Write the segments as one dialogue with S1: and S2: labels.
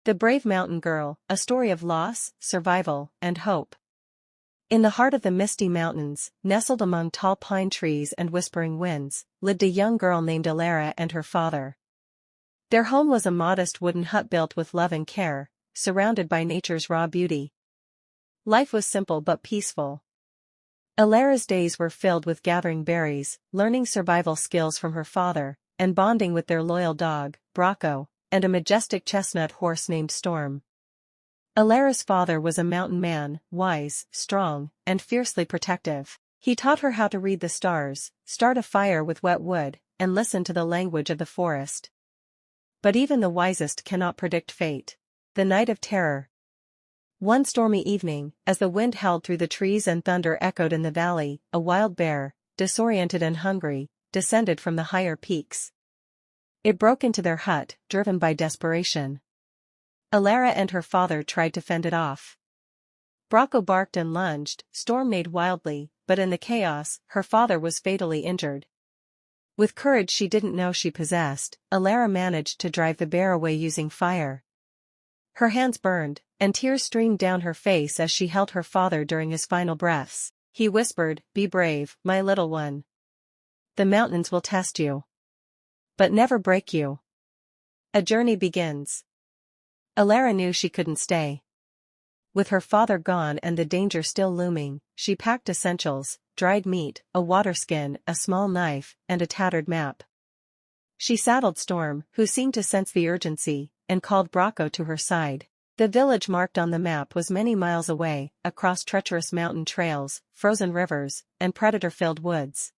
S1: The Brave Mountain Girl, a story of loss, survival, and hope. In the heart of the misty mountains, nestled among tall pine trees and whispering winds, lived a young girl named Alara and her father. Their home was a modest wooden hut built with love and care, surrounded by nature's raw beauty. Life was simple but peaceful. Alara's days were filled with gathering berries, learning survival skills from her father, and bonding with their loyal dog, Brocco, and a majestic chestnut horse named Storm. Alara's father was a mountain man, wise, strong, and fiercely protective. He taught her how to read the stars, start a fire with wet wood, and listen to the language of the forest. But even the wisest cannot predict fate. The night of terror. One stormy evening, as the wind howled through the trees and thunder echoed in the valley, a wild bear, disoriented and hungry, descended from the higher peaks. It broke into their hut, driven by desperation. Alara and her father tried to fend it off. Brocco barked and lunged, Storm neighed wildly, but in the chaos, her father was fatally injured. With courage she didn't know she possessed, Alara managed to drive the bear away using fire. Her hands burned, and tears streamed down her face as she held her father during his final breaths. He whispered, "Be brave, my little one. The mountains will test you, but never break you. A journey begins." Alara knew she couldn't stay. With her father gone and the danger still looming, she packed essentials, dried meat, a water skin, a small knife, and a tattered map. She saddled Storm, who seemed to sense the urgency, and called Brocco to her side. The village marked on the map was many miles away, across treacherous mountain trails, frozen rivers, and predator-filled woods.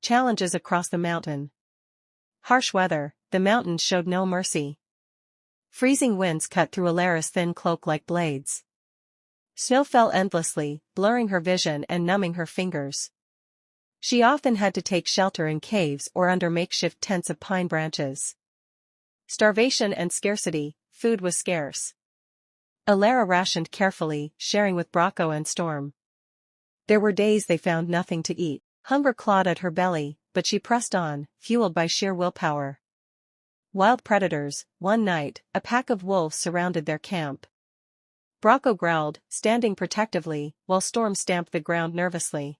S1: Challenges across the mountain. Harsh weather, the mountains showed no mercy. Freezing winds cut through Alara's thin cloak like blades. Snow fell endlessly, blurring her vision and numbing her fingers. She often had to take shelter in caves or under makeshift tents of pine branches. Starvation and scarcity, food was scarce. Alara rationed carefully, sharing with Brocco and Storm. There were days they found nothing to eat. Hunger clawed at her belly, but she pressed on, fueled by sheer willpower. Wild predators. One night, a pack of wolves surrounded their camp. Brocco growled, standing protectively, while Storm stamped the ground nervously.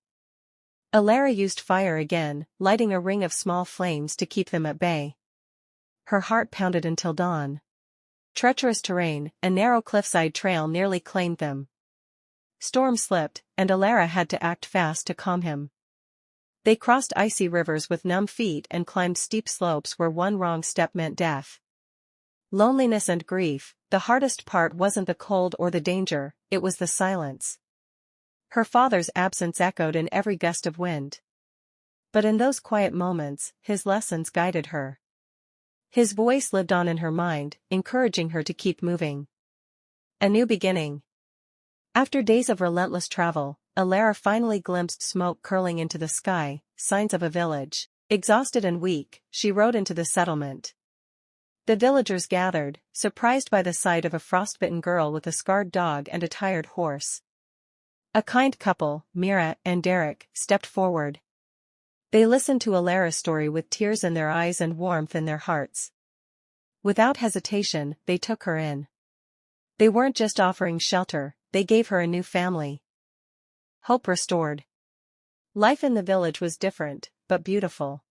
S1: Alara used fire again, lighting a ring of small flames to keep them at bay. Her heart pounded until dawn. Treacherous terrain, a narrow cliffside trail nearly claimed them. Storm slipped, and Alara had to act fast to calm him. They crossed icy rivers with numb feet and climbed steep slopes where one wrong step meant death. Loneliness and grief, the hardest part wasn't the cold or the danger, it was the silence. Her father's absence echoed in every gust of wind. But in those quiet moments, his lessons guided her. His voice lived on in her mind, encouraging her to keep moving. A new beginning. After days of relentless travel, Alara finally glimpsed smoke curling into the sky, signs of a village. Exhausted and weak, she rode into the settlement. The villagers gathered, surprised by the sight of a frostbitten girl with a scarred dog and a tired horse. A kind couple, Mira and Derek, stepped forward. They listened to Alara's story with tears in their eyes and warmth in their hearts. Without hesitation, they took her in. They weren't just offering shelter, they gave her a new family. Hope restored. Life in the village was different, but beautiful.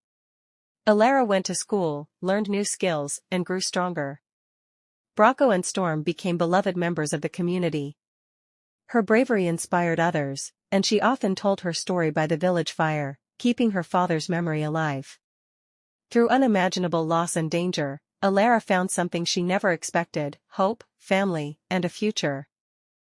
S1: Alara went to school, learned new skills, and grew stronger. Brocco and Storm became beloved members of the community. Her bravery inspired others, and she often told her story by the village fire, keeping her father's memory alive. Through unimaginable loss and danger, Alara found something she never expected: hope, family, and a future.